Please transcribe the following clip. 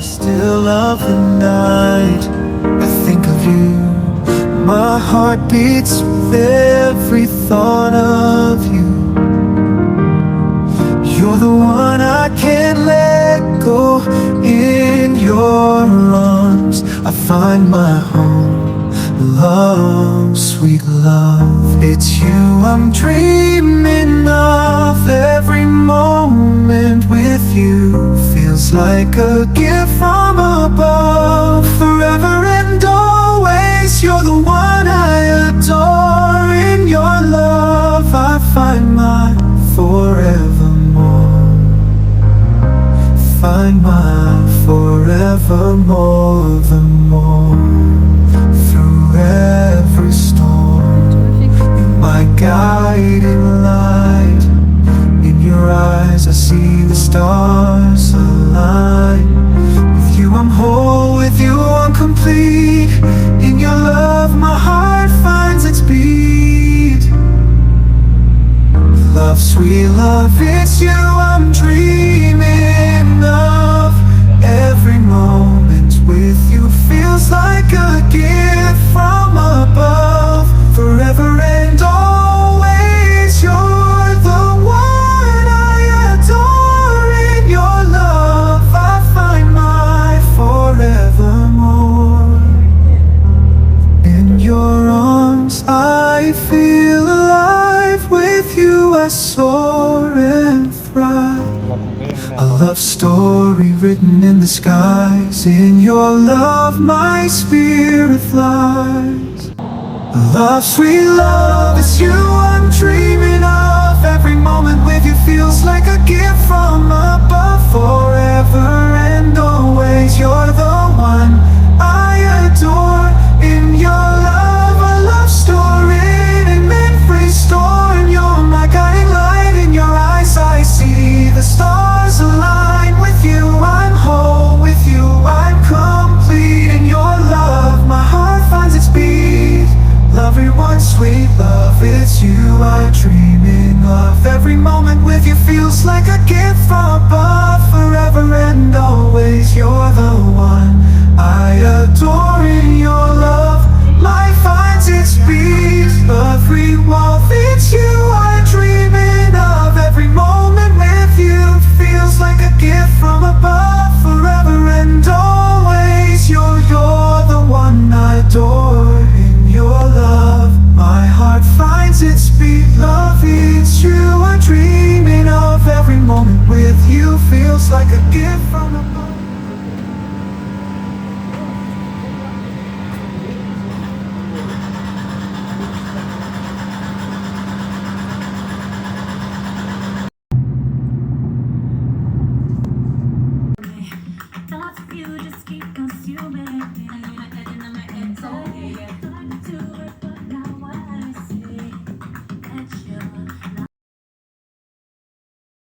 still of the night, I think of you. My heart beats with every thought of you. You're the one I can't let go. In your arms I find my home. Love, sweet love, it's you I'm dreaming of. Every moment with you feels like a gift from above. Forever and always, you're the one I adore. In your love I find my forevermore. Find my forevermore, the more. Through every storm, you're my guiding light. In your eyes I see the stars align. With you I'm whole, with you I'm complete. In your love my heart finds its beat. Love, sweet love, it's you I'm dreaming of. Every moment with you feels like a gift from above. Forever and always, you're the one I adore. In your love I find my forevermore. In your arms I feel alive. With you I soar and thrive. A love story written in the skies. In your love my spirit flies. Love, sweet love, it's you I'm dreaming of. Every moment with you feels like a gift from above. Forever